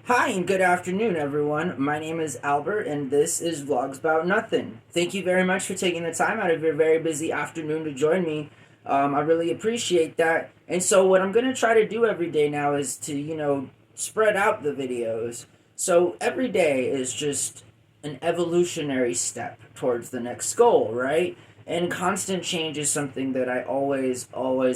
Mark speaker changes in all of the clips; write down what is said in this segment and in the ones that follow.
Speaker 1: Hi and good afternoon, everyone. My name is Albert, and this is VlogsBoutNothin. Thank you very much for taking the time out of your very busy afternoon to join me. I really appreciate that. And so, what I'm going to try to do every day now is to, spread out the videos. So, every day is just an evolutionary step towards the next goal, right? And constant change is something that I always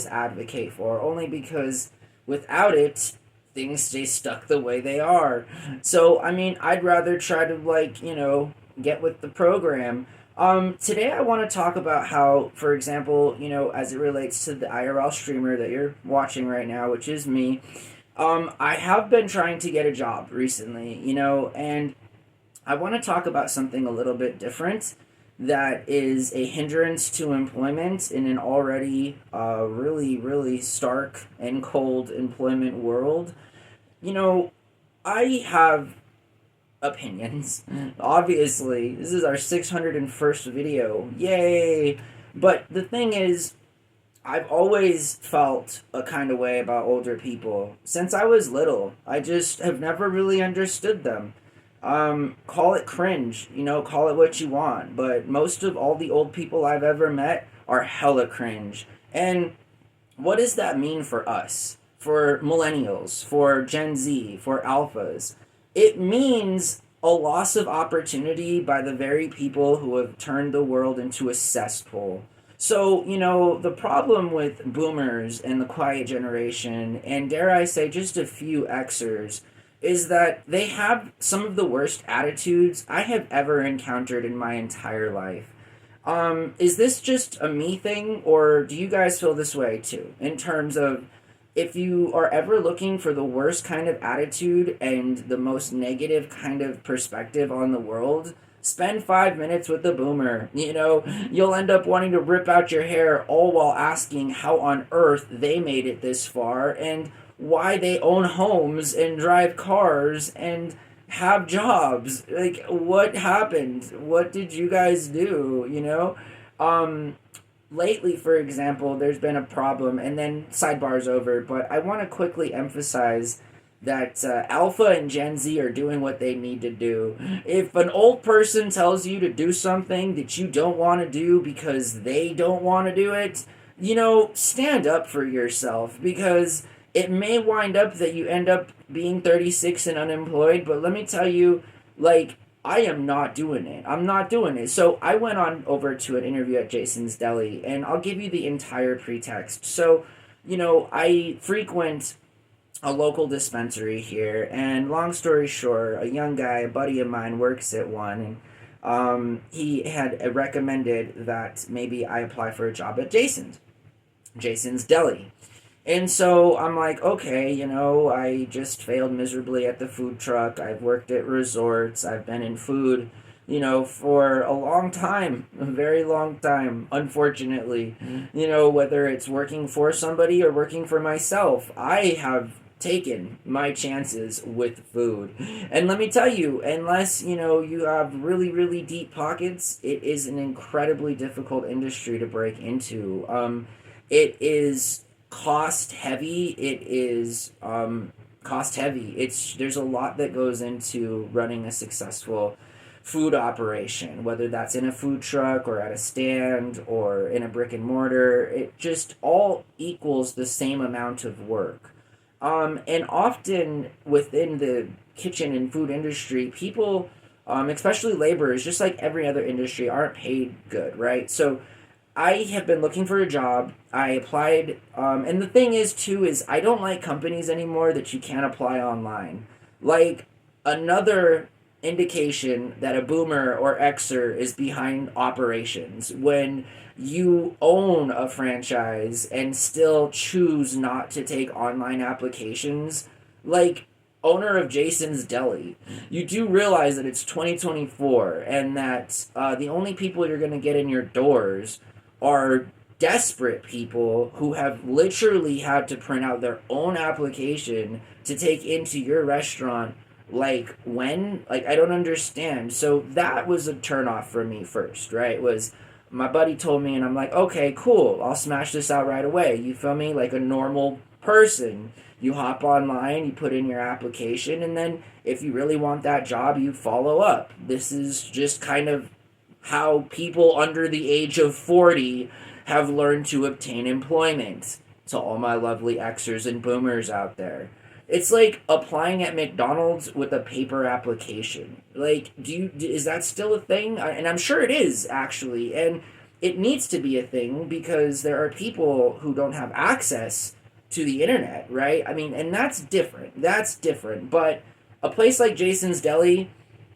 Speaker 1: advocate for, only because without it, things stay stuck the way they are. So, I mean, I'd rather try to, get with the program. Today I want to talk about how, for example, as it relates to the IRL streamer that you're watching right now, which is me, I have been trying to get a job recently, and I want to talk about something a little bit different that is a hindrance to employment in an already really stark and cold employment world. You know, I have opinions. Obviously, this is our 601st video. Yay! But the thing is, I've always felt a kind of way about older people since I was little. I just have never really understood them. Call it cringe, call it what you want, but most of all the old people I've ever met are hella cringe. And what does that mean for us? For millennials, for Gen Z, for alphas? It means a loss of opportunity by the very people who have turned the world into a cesspool. So, the problem with boomers and the quiet generation, and dare I say just a few Xers, is that they have some of the worst attitudes I have ever encountered in my entire life. Is this just a me thing, or do you guys feel this way too? In terms of if you are ever looking for the worst kind of attitude and the most negative kind of perspective on the world, spend 5 minutes with the boomer. You'll end up wanting to rip out your hair all while asking how on earth they made it this far and why they own homes and drive cars and have jobs. Like, what happened? What did you guys do? Um, Lately, for example, there's been a problem, and then sidebar's over, but I want to quickly emphasize that Alpha and Gen Z are doing what they need to do. If an old person tells you to do something that you don't want to do because they don't want to do it, stand up for yourself, because it may wind up that you end up being 36 and unemployed, but let me tell you, like, I am not doing it. I'm not doing it. So I went on over to an interview at Jason's Deli, and I'll give you the entire pretext. So, I frequent a local dispensary here, and long story short, a young guy, a buddy of mine, works at one, and he had recommended that maybe I apply for a job at Jason's Deli. And so I'm like, okay, I just failed miserably at the food truck. I've worked at resorts. I've been in food, for a long time, a very long time, unfortunately. Whether it's working for somebody or working for myself, I have taken my chances with food. And let me tell you, unless, you have really deep pockets, it is an incredibly difficult industry to break into. It is cost heavy. It is cost heavy. There's a lot that goes into running a successful food operation, whether that's in a food truck or at a stand or in a brick and mortar. It just all equals the same amount of work. And often within the kitchen and food industry, people, especially laborers, just like every other industry, aren't paid good, right? So I have been looking for a job. I applied, and the thing is, too, is I don't like companies anymore that you can't apply online. Like, another indication that a boomer or Xer is behind operations when you own a franchise and still choose not to take online applications. Like, owner of Jason's Deli, you do realize that it's 2024 and that the only people you're going to get in your doors are desperate people who have literally had to print out their own application to take into your restaurant. Like, when? Like, I don't understand. So that was a turnoff for me first, right? Was my buddy told me, and I'm like, okay, cool, I'll smash this out right away. You feel me? Like a normal person. You hop online, you put in your application, and then if you really want that job, you follow up. This is just kind of how people under the age of 40 have learned to obtain employment. To all my lovely Xers and boomers out there. It's like applying at McDonald's with a paper application. Like, is that still a thing? And I'm sure it is, actually. And it needs to be a thing because there are people who don't have access to the internet, right? I mean, and that's different. That's different. But a place like Jason's Deli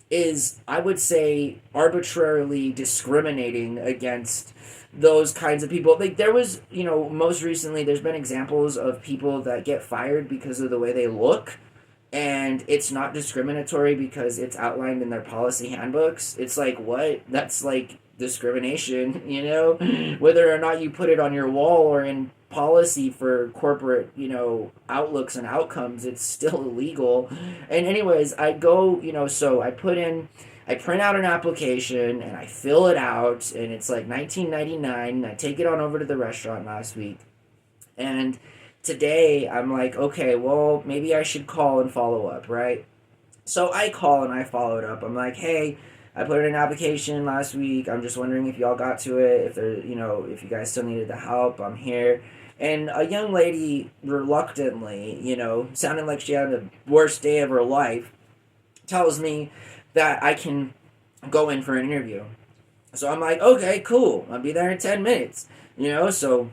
Speaker 1: is, I would say, arbitrarily discriminating against those kinds of people. Like, there was, most recently, there's been examples of people that get fired because of the way they look, and it's not discriminatory because it's outlined in their policy handbooks. It's like, what? That's like discrimination, whether or not you put it on your wall or in policy for corporate, outlooks and outcomes, it's still illegal. And anyways, I go, so I print out an application and I fill it out, and it's like $19.99, and I take it on over to the restaurant last week. And today I'm like, okay, well, maybe I should call and follow up, right? So I call and I followed up. I'm like, hey, I put in an application last week. I'm just wondering if y'all got to it, if there, if you guys still needed the help. I'm here. And a young lady reluctantly, sounding like she had the worst day of her life, tells me that I can go in for an interview. So I'm like, okay, cool. I'll be there in 10 minutes. So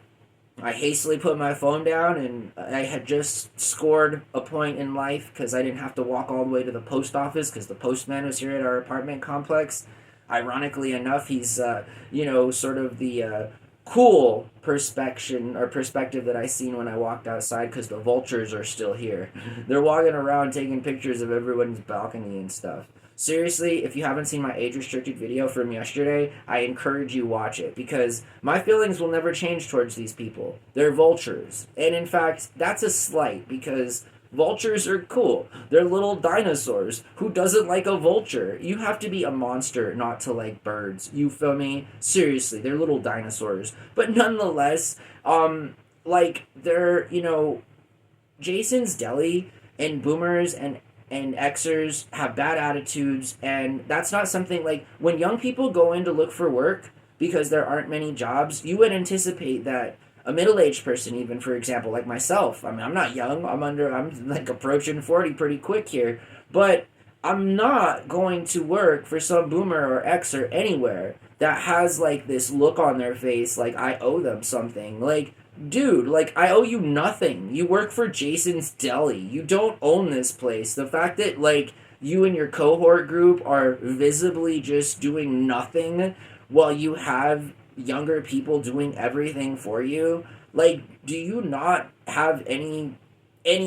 Speaker 1: I hastily put my phone down, and I had just scored a point in life because I didn't have to walk all the way to the post office because the postman was here at our apartment complex. Ironically enough, he's, sort of the cool perspective that I seen when I walked outside because the vultures are still here. They're walking around taking pictures of everyone's balcony and stuff. Seriously, if you haven't seen my age-restricted video from yesterday, I encourage you watch it because my feelings will never change towards these people. They're vultures. And in fact, that's a slight because vultures are cool. They're little dinosaurs. Who doesn't like a vulture? You have to be a monster not to like birds. You feel me? Seriously, they're little dinosaurs. But nonetheless, they're, Jason's Deli and boomers and Xers have bad attitudes, and that's not something like when young people go in to look for work because there aren't many jobs, you would anticipate that a middle-aged person, even for example, like myself, I mean, I'm not young, I'm like approaching 40 pretty quick here, but I'm not going to work for some boomer or Xer anywhere that has like this look on their face like I owe them something. Like, dude, like, I owe you nothing. You work for Jason's Deli. You don't own this place. The fact that, like, you and your cohort group are visibly just doing nothing while you have younger people doing everything for you, like, do you not have any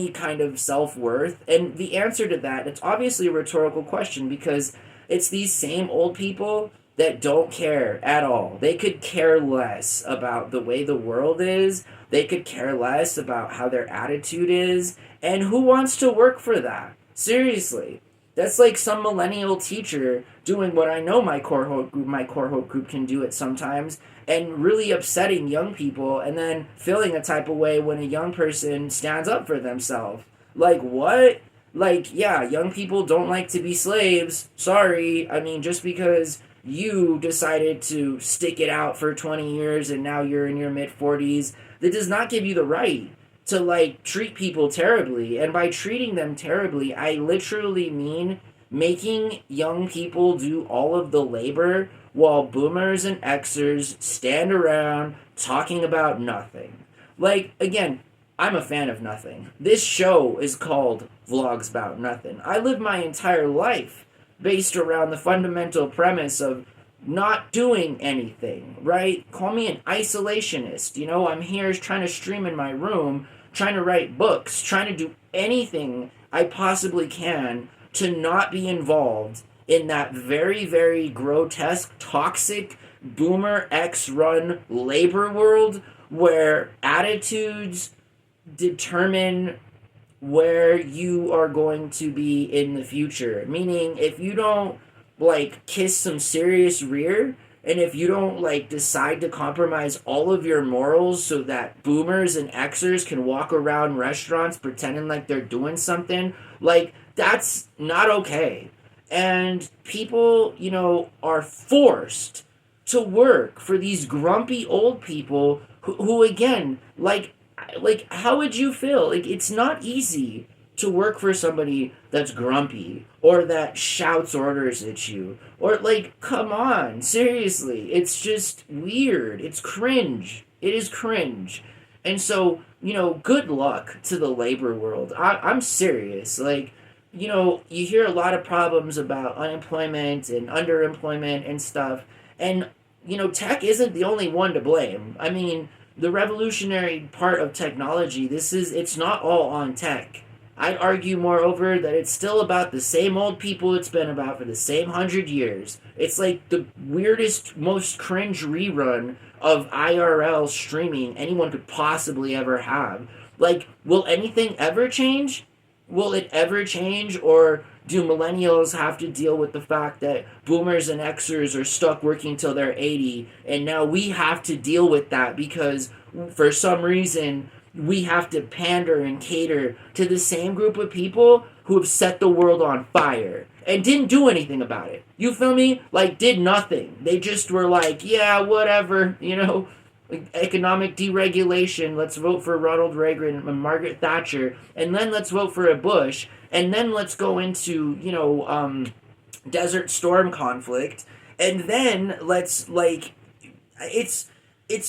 Speaker 1: kind of self-worth? And the answer to that, it's obviously a rhetorical question because it's these same old people that don't care at all. They could care less about the way the world is. They could care less about how their attitude is. And who wants to work for that? Seriously. That's like some millennial teacher doing what I know my cohort group can do it sometimes, and really upsetting young people and then feeling a type of way when a young person stands up for themselves. Like, what? Like, yeah, young people don't like to be slaves. Sorry. I mean, just because you decided to stick it out for 20 years and now you're in your mid-40s, that does not give you the right to, like, treat people terribly. And by treating them terribly, I literally mean making young people do all of the labor while boomers and Xers stand around talking about nothing. Like, again, I'm a fan of nothing. This show is called Vlogs About Nothing. I live my entire life based around the fundamental premise of not doing anything, right? Call me an isolationist. I'm here trying to stream in my room, trying to write books, trying to do anything I possibly can to not be involved in that very, very grotesque, toxic, boomer X-run labor world where attitudes determine where you are going to be in the future. Meaning, if you don't, like, kiss some serious rear, And if you don't like decide to compromise all of your morals so that boomers and Xers can walk around restaurants pretending like they're doing something, like that's not okay. And people, are forced to work for these grumpy old people who again, like how would you feel? Like it's not easy to work for somebody that's grumpy or that shouts orders at you or like come on, seriously, it's just weird, it's cringe, it is cringe. And so good luck to the labor world. I'm serious, like you hear a lot of problems about unemployment and underemployment and stuff, and tech isn't the only one to blame. I mean, the revolutionary part of technology, it's not all on tech. I'd argue, moreover, that it's still about the same old people it's been about for the same 100 years. It's like the weirdest, most cringe rerun of IRL streaming anyone could possibly ever have. Like, will anything ever change? Will it ever change, or do millennials have to deal with the fact that boomers and Xers are stuck working till they're 80, and now we have to deal with that because for some reason we have to pander and cater to the same group of people who have set the world on fire and didn't do anything about it. You feel me? Like, did nothing. They just were like, yeah, whatever, like economic deregulation, let's vote for Ronald Reagan and Margaret Thatcher, and then let's vote for a Bush, and then let's go into, Desert Storm conflict, and then let's, like, it's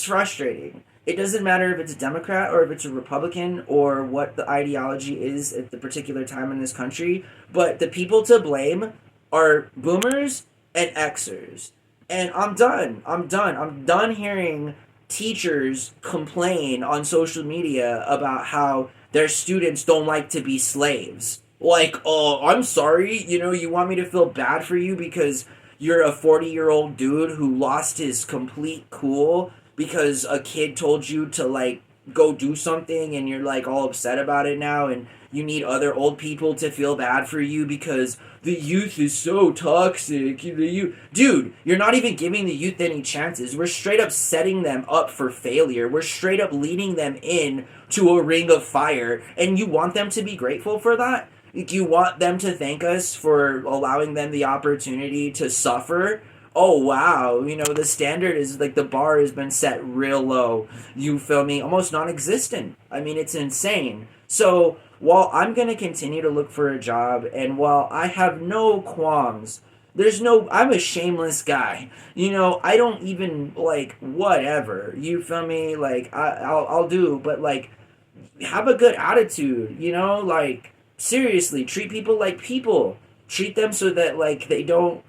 Speaker 1: frustrating. It doesn't matter if it's a Democrat or if it's a Republican or what the ideology is at the particular time in this country, but the people to blame are boomers and Xers. And I'm done. I'm done hearing teachers complain on social media about how their students don't like to be slaves. Like, oh, I'm sorry, you want me to feel bad for you because you're a 40-year-old dude who lost his complete cool because a kid told you to, like, go do something and you're, like, all upset about it now and you need other old people to feel bad for you because the youth is so toxic. Dude, you're not even giving the youth any chances. We're straight up setting them up for failure. We're straight up leading them in to a ring of fire, and you want them to be grateful for that? You want them to thank us for allowing them the opportunity to suffer? Oh wow, the standard is like the bar has been set real low. You feel me? Almost non-existent. I mean, it's insane. So while I'm going to continue to look for a job, and while I have no qualms, I'm a shameless guy. I don't even, like, whatever. You feel me? Like, I'll do, but, like, have a good attitude, like, seriously, treat people like people. Treat them so that, like, they don't,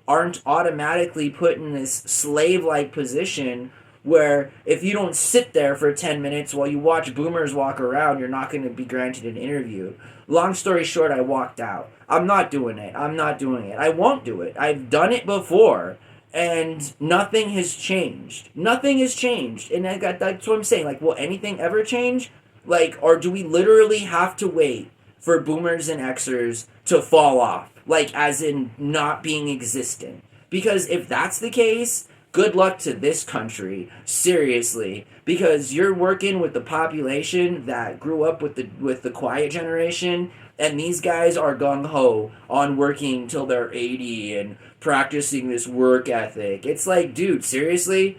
Speaker 1: aren't automatically put in this slave-like position where if you don't sit there for 10 minutes while you watch boomers walk around, you're not going to be granted an interview. Long story short, I walked out. I'm not doing it. I won't do it. I've done it before, and nothing has changed. Nothing has changed. And that's what I'm saying. Like, will anything ever change? Like, or do we literally have to wait for boomers and Xers to fall off? Like, as in not being existent? Because if that's the case, good luck to this country, seriously, because you're working with the population that grew up with the quiet generation, and these guys are gung-ho on working till they're 80 and practicing this work ethic. It's like, dude, seriously,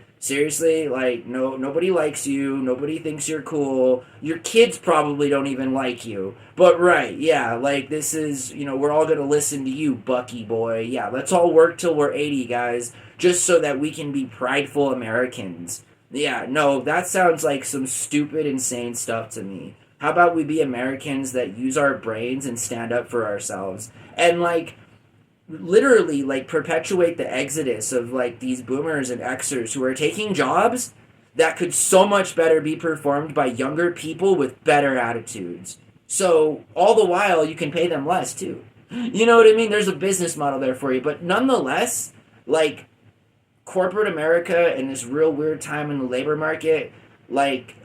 Speaker 1: like, nobody likes you, nobody thinks you're cool, your kids probably don't even like you, but right, yeah, like, this is, we're all gonna listen to you, Bucky boy, yeah, let's all work till we're 80, guys, just so that we can be prideful Americans. Yeah, no, that sounds like some stupid, insane stuff to me. How about we be Americans that use our brains and stand up for ourselves? And, like, literally, like, perpetuate the exodus of, like, these boomers and Xers who are taking jobs that could so much better be performed by younger people with better attitudes. So, all the while, you can pay them less, too. You know what I mean? There's a business model there for you. But nonetheless, like, corporate America in this real weird time in the labor market, Like,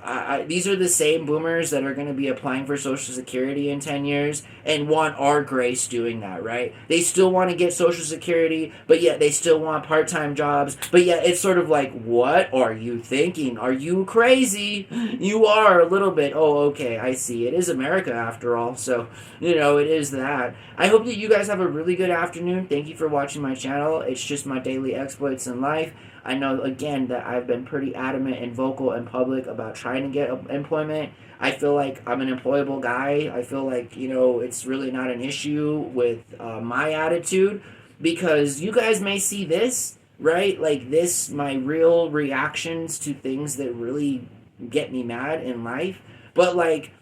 Speaker 1: these are the same boomers that are going to be applying for Social Security in 10 years and want our grace doing that, right? They still want to get Social Security, but yet they still want part time jobs. But yet it's sort of like, what are you thinking? Are you crazy? You are a little bit. Oh, okay, I see. It is America after all. So, it is that. I hope that you guys have a really good afternoon. Thank you for watching my channel. It's just my daily exploits in life. I know, again, that I've been pretty adamant and vocal and public about trying to get employment. I feel like I'm an employable guy. I feel like, it's really not an issue with my attitude, because you guys may see this, right? Like this, my real reactions to things that really get me mad in life. But, like,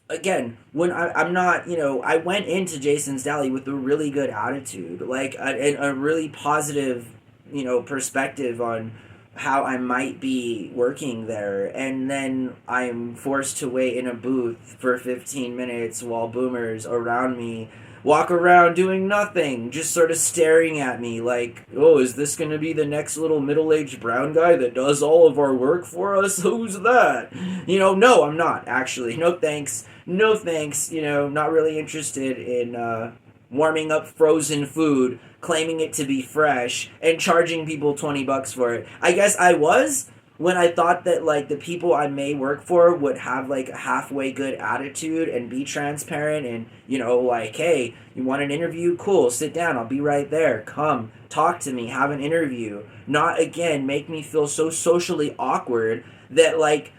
Speaker 1: again, when I'm not, I went into Jason's Deli with a really good attitude, like a really positive, perspective on how I might be working there. And then I'm forced to wait in a booth for 15 minutes while boomers around me walk around doing nothing, just sort of staring at me like, oh, is this going to be the next little middle-aged brown guy that does all of our work for us? Who's that? No, I'm not, actually. No thanks. No thanks. Not really interested in warming up frozen food, claiming it to be fresh, and charging people $20 for it. I guess I was, when I thought that, like, the people I may work for would have, like, a halfway good attitude and be transparent and, like, hey, you want an interview? Cool, sit down, I'll be right there. Come, talk to me, have an interview. Not, again, make me feel so socially awkward that, like,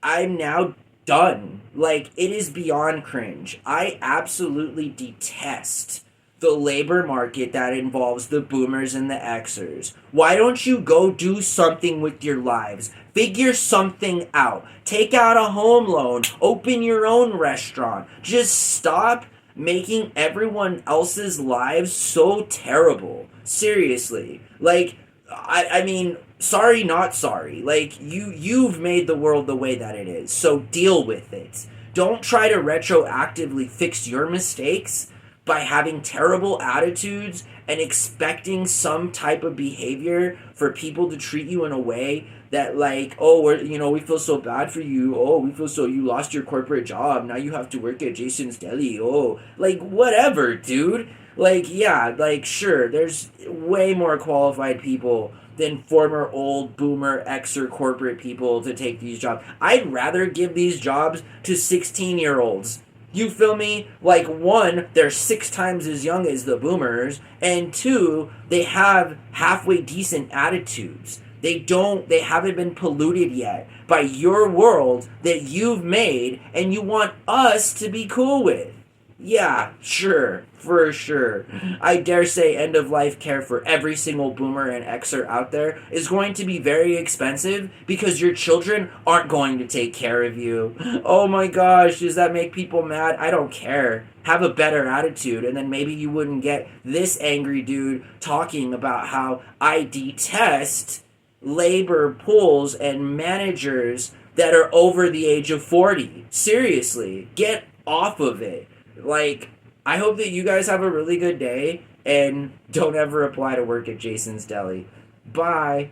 Speaker 1: I'm now done. Like, it is beyond cringe. I absolutely detest the labor market that involves the boomers and the Xers. Why don't you go do something with your lives? Figure something out. Take out a home loan. Open your own restaurant. Just stop making everyone else's lives so terrible. Seriously. Like, I mean, sorry, not sorry. Like, you've made the world the way that it is, so deal with it. Don't try to retroactively fix your mistakes by having terrible attitudes and expecting some type of behavior for people to treat you in a way that, like, oh, we feel so bad for you. Oh, we feel so, you lost your corporate job. Now you have to work at Jason's Deli. Oh, like, whatever, dude. Like, yeah, like, sure, there's way more qualified people than former old boomer Xer corporate people to take these jobs. I'd rather give these jobs to 16-year-olds. You feel me? Like, one, they're 6 times as young as the boomers, and 2, they have halfway decent attitudes. They haven't been polluted yet by your world that you've made and you want us to be cool with. Yeah, sure, for sure. I dare say end of life care for every single boomer and Xer out there is going to be very expensive because your children aren't going to take care of you. Oh my gosh, does that make people mad? I don't care. Have a better attitude, and then maybe you wouldn't get this angry dude talking about how I detest labor pools and managers that are over the age of 40. Seriously, get off of it. Like, I hope that you guys have a really good day, and don't ever apply to work at Jason's Deli. Bye.